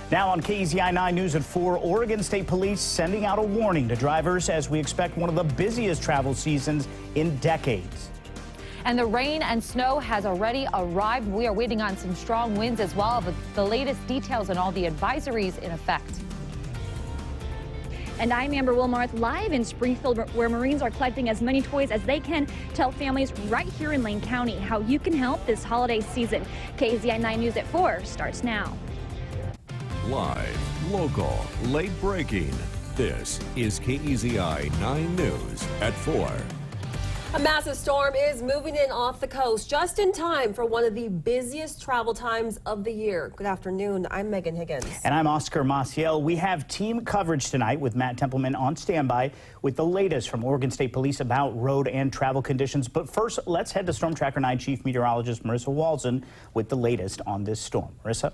Now on KEZI 9 News at 4, Oregon State Police sending out a warning to drivers as we expect one of the busiest travel seasons in decades. And the rain and snow has already arrived. We are waiting on some strong winds as well, but the latest details on all the advisories in effect. And I'm Amber Wilmarth, live in Springfield, where Marines are collecting as many toys as they can. Tell families right here in Lane County how you can help this holiday season. KEZI 9 News at 4 starts now. Live, local, late breaking. This is KEZI 9 News at 4. A massive storm is moving in off the coast just in time for one of the busiest travel times of the year. Good afternoon. I'm Megan Higgins. And I'm Oscar Maciel. We have team coverage tonight with Matt Templeman on standby with the latest from Oregon State Police about road and travel conditions. But first, let's head to Storm Tracker 9 Chief Meteorologist Marissa Walzen with the latest on this storm. Marissa?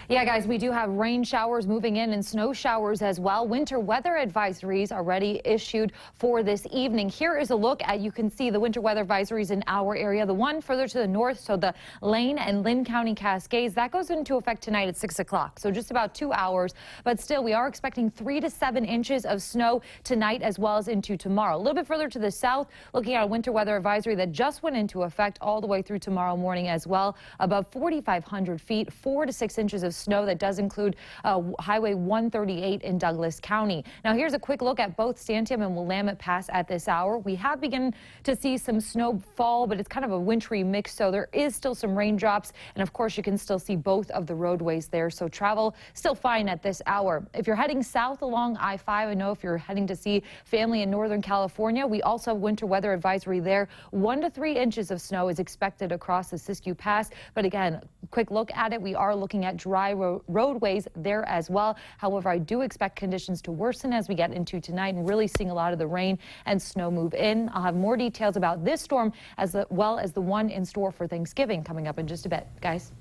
Yeah, guys, we do have rain showers moving in and snow showers as well. Winter weather advisories already issued for this evening. Here is a look at, you can see the winter weather advisories in our area. The one further to the north, so the Lane and Linn County Cascades, that goes into effect tonight at 6 o'clock. So just about 2 hours. But still, we are expecting 3 to 7 inches of snow tonight as well as into tomorrow. A little bit further to the south, looking at a winter weather advisory that just went into effect all the way through tomorrow morning as well. Above 4,500 feet, 4 to 6 inches of snow. That does include Highway 138 in Douglas County. Now here's a quick look at both Santiam and Willamette Pass at this hour. We have begun to see some snow fall, but it's kind of a wintry mix, so there is still some raindrops. And of course, you can still see both of the roadways there, so travel still fine at this hour. If you're heading south along I-5, I know if you're heading to see family in Northern California, we also have winter weather advisory there. 1 to 3 inches of snow is expected across the Siskiyou Pass. But again, quick look at it. We are looking at dry roadways there as well. However, I do expect conditions to worsen as we get into tonight and really seeing a lot of the rain and snow move in. I'll have more details about this storm as well as the one in store for Thanksgiving coming up in just a bit. Guys.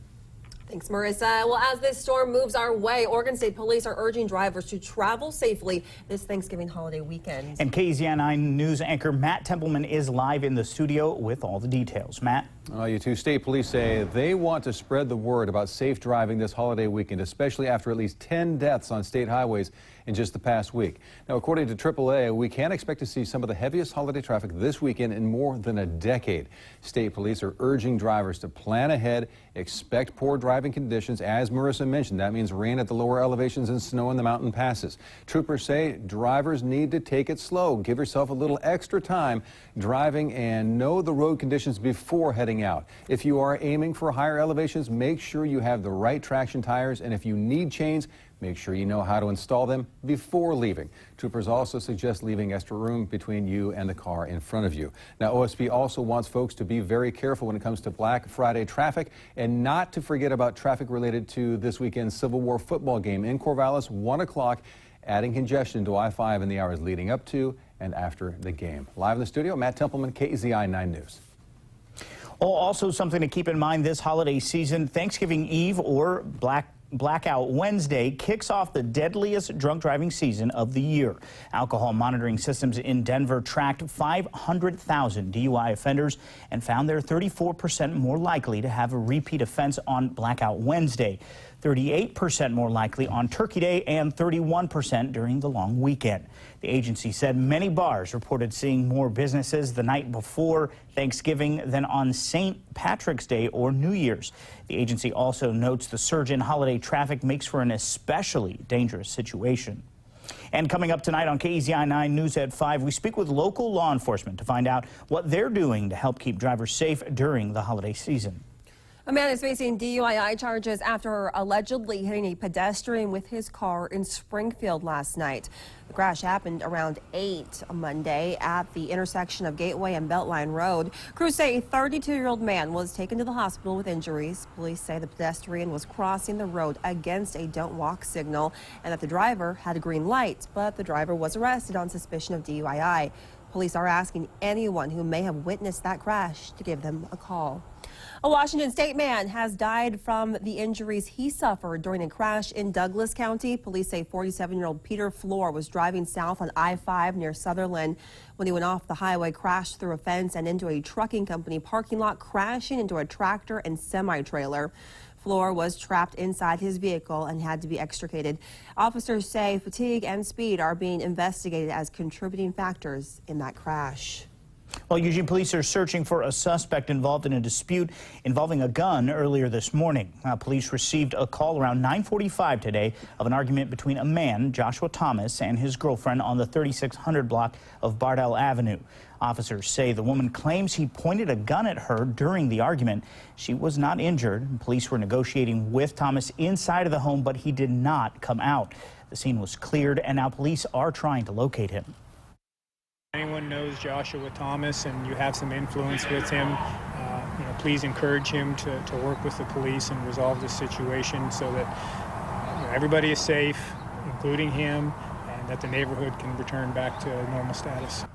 Thanks, Marissa. Well, as this storm moves our way, Oregon State Police are urging drivers to travel safely this Thanksgiving holiday weekend. And KEZI 9 News anchor Matt Templeman is live in the studio with all the details. Matt? You two state police say they want to spread the word about safe driving this holiday weekend, especially after at least 10 deaths on state highways in just the past week. Now, according to AAA, we can expect to see some of the heaviest holiday traffic this weekend in more than a decade. State police are urging drivers to plan ahead, expect poor driving conditions. As Marissa mentioned, that means rain at the lower elevations and snow in the mountain passes. Troopers say drivers need to take it slow. Give yourself a little extra time driving and know the road conditions before heading out. If you are aiming for higher elevations, make sure you have the right traction tires, and if you need chains, make sure you know how to install them before leaving. Troopers also suggest leaving extra room between you and the car in front of you. Now, OSP also wants folks to be very careful when it comes to Black Friday traffic and not to forget about traffic related to this weekend's Civil War football game in Corvallis, 1 o'clock, adding congestion to I-5 in the hours leading up to and after the game. Live in the studio, Matt Templeman, KEZI 9 News. Oh, also something to keep in mind this holiday season, Thanksgiving Eve or Blackout Wednesday kicks off the deadliest drunk driving season of the year. Alcohol monitoring systems in Denver tracked 500,000 DUI offenders and found they're 34% more likely to have a repeat offense on Blackout Wednesday, 38% more likely on Turkey Day, and 31% during the long weekend. The agency said many bars reported seeing more businesses the night before Thanksgiving than on St. Patrick's Day or New Year's. The agency also notes the surge in holiday traffic makes for an especially dangerous situation. And coming up tonight on KEZI 9 News at 5, we speak with local law enforcement to find out what they're doing to help keep drivers safe during the holiday season. A man is facing DUI charges after allegedly hitting a pedestrian with his car in Springfield last night. The crash happened around 8 on Monday at the intersection of Gateway and Beltline Road. Crews say a 32-year-old man was taken to the hospital with injuries. Police say the pedestrian was crossing the road against a don't walk signal and that the driver had a green light, but the driver was arrested on suspicion of DUI. Police are asking anyone who may have witnessed that crash to give them a call. A Washington State man has died from the injuries he suffered during a crash in Douglas County. Police say 47-year-old Peter Floor was driving south on I-5 near Sutherland when he went off the highway, crashed through a fence and into a trucking company parking lot, crashing into a tractor and semi-trailer. Floor was trapped inside his vehicle and had to be extricated. Officers say fatigue and speed are being investigated as contributing factors in that crash. Well, Eugene police are searching for a suspect involved in a dispute involving a gun earlier this morning. Police received a call around 9:45 today of an argument between a man, Joshua Thomas, and his girlfriend on the 3600 block of Bardell Avenue. Officers say the woman claims he pointed a gun at her during the argument. She was not injured. Police were negotiating with Thomas inside of the home, but he did not come out. The scene was cleared, and now police are trying to locate him. Anyone knows Joshua Thomas and you have some influence with him, please encourage him to work with the police and resolve this situation so that everybody is safe, including him, and that the neighborhood can return back to normal status.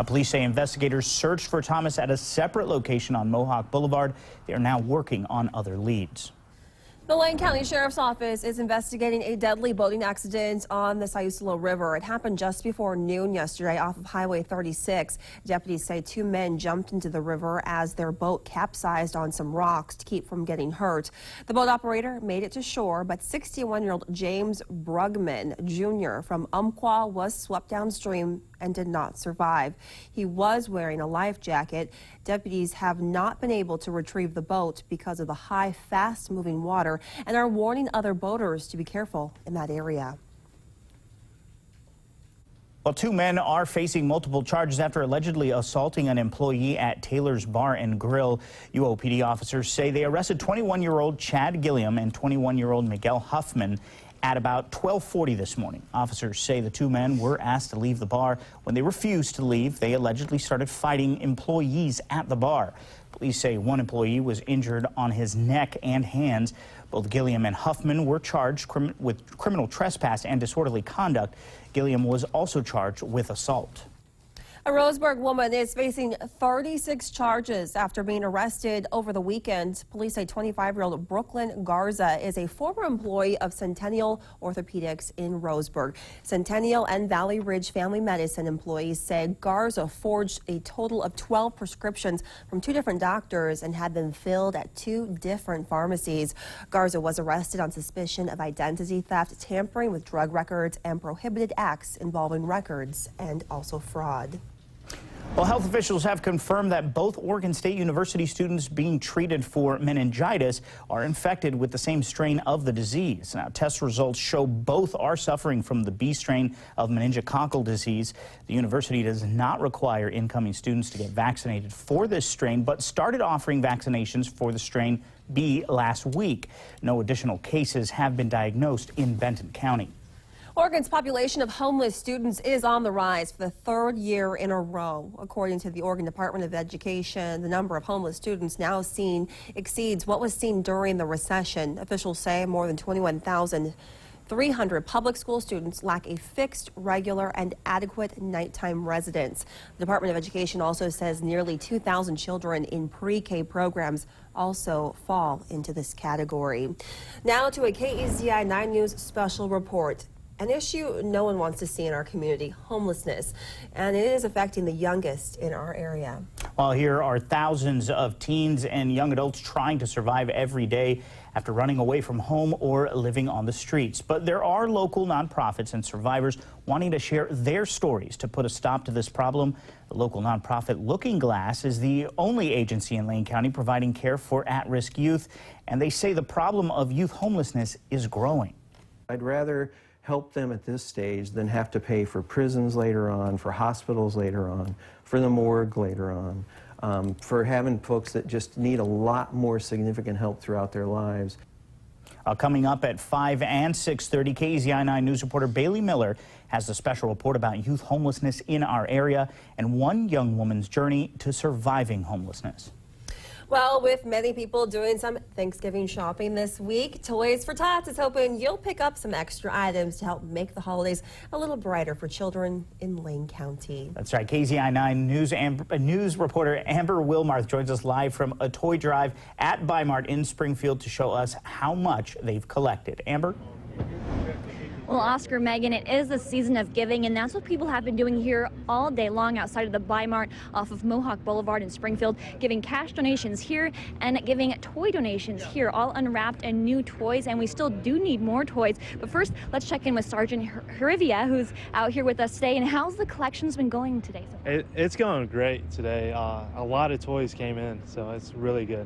Police say investigators searched for Thomas at a separate location on Mohawk Boulevard. They are now working on other leads. The Lane County Sheriff's Office is investigating a deadly boating accident on the Siuslaw River. It happened just before noon yesterday off of Highway 36. Deputies say two men jumped into the river as their boat capsized on some rocks to keep from getting hurt. The boat operator made it to shore, but 61-year-old James Brugman Jr. from Umpqua was swept downstream and did not survive. He was wearing a life jacket. Deputies have not been able to retrieve the boat because of the high, fast-moving water and are warning other boaters to be careful in that area. Well, two men are facing multiple charges after allegedly assaulting an employee at Taylor's Bar and Grill. UOPD officers say they arrested 21-year-old Chad Gilliam and 21-year-old Miguel Huffman at about 12:40 this morning. Officers say the two men were asked to leave the bar. When they refused to leave, they allegedly started fighting employees at the bar. Police say one employee was injured on his neck and hands. Both Gilliam and Huffman were charged with criminal trespass and disorderly conduct. Gilliam was also charged with assault. A Roseburg woman is facing 36 charges after being arrested over the weekend. Police say 25-year-old Brooklyn Garza is a former employee of Centennial Orthopedics in Roseburg. Centennial and Valley Ridge Family Medicine employees say Garza forged a total of 12 prescriptions from two different doctors and had them filled at two different pharmacies. Garza was arrested on suspicion of identity theft, tampering with drug records, and prohibited acts involving records and also fraud. Well, health officials have confirmed that both Oregon State University students being treated for meningitis are infected with the same strain of the disease. Now, test results show both are suffering from the B strain of meningococcal disease. The university does not require incoming students to get vaccinated for this strain, but started offering vaccinations for the strain B last week. No additional cases have been diagnosed in Benton County. Oregon's population of homeless students is on the rise for the third year in a row. According to the Oregon Department of Education, the number of homeless students now seen exceeds what was seen during the recession. Officials say more than 21,300 public school students lack a fixed, regular, and adequate nighttime residence. The Department of Education also says nearly 2,000 children in pre-K programs also fall into this category. Now to a KEZI 9 News special report. An issue no one wants to see in our community, homelessness, and it is affecting the youngest in our area. Well, here are thousands of teens and young adults trying to survive every day after running away from home or living on the streets. But there are local nonprofits and survivors wanting to share their stories to put a stop to this problem. The local nonprofit Looking Glass is the only agency in Lane County providing care for at-risk youth, and they say the problem of youth homelessness is growing. I'd rather help them at this stage than have to pay for prisons later on, for hospitals later on, for the morgue later on, for having folks that just need a lot more significant help throughout their lives. Coming up at 5 and 6:30, KEZI 9 News reporter Bailey Miller has a special report about youth homelessness in our area and one young woman's journey to surviving homelessness. Well, with many people doing some Thanksgiving shopping this week, Toys for Tots is hoping you'll pick up some extra items to help make the holidays a little brighter for children in Lane County. That's right. KEZI 9 News reporter Amber Wilmarth joins us live from a toy drive at Bi-Mart in Springfield to show us how much they've collected. Amber? Well, Oscar, Megan, it is a season of giving, and that's what people have been doing here all day long outside of the Bi-Mart off of Mohawk Boulevard in Springfield, giving cash donations here and giving toy donations here, all unwrapped and new toys, and we still do need more toys. But first, let's check in with Sergeant Herivia, who's out here with us today. And how's the collections been going today? It's going great today. A lot of toys came in, so it's really good.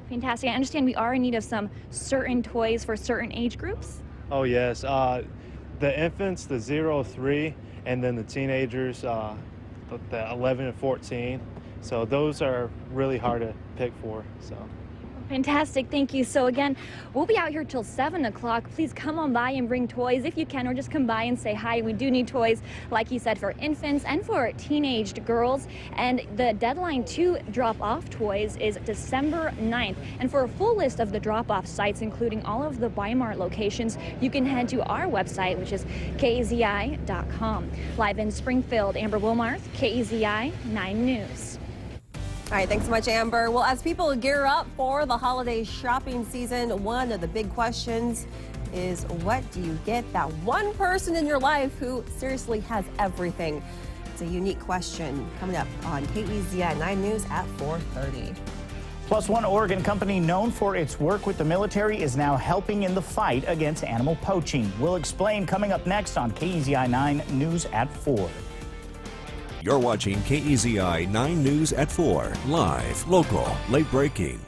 Fantastic. I understand we are in need of some certain toys for certain age groups. Oh, yes. The infants, the 0-3, and then the teenagers, the 11 and 14. So those are really hard to pick for. So. Fantastic, thank you. So again, we'll be out here till 7 o'clock. Please come on by and bring toys if you can, or just come by and say hi. We do need toys, like you said, for infants and for teenaged girls. And the deadline to drop off toys is December 9th. And for a full list of the drop-off sites, including all of the Bi-Mart locations, you can head to our website, which is KEZI.com. Live in Springfield, Amber Wilmarth, KEZI 9 News. All right, thanks so much, Amber. Well, as people gear up for the holiday shopping season, one of the big questions is, what do you get that one person in your life who seriously has everything? It's a unique question coming up on KEZI 9 News at 4:30. Plus, one Oregon company known for its work with the military is now helping in the fight against animal poaching. We'll explain coming up next on KEZI 9 News at 4. You're watching KEZI 9 News at 4, live, local, late breaking.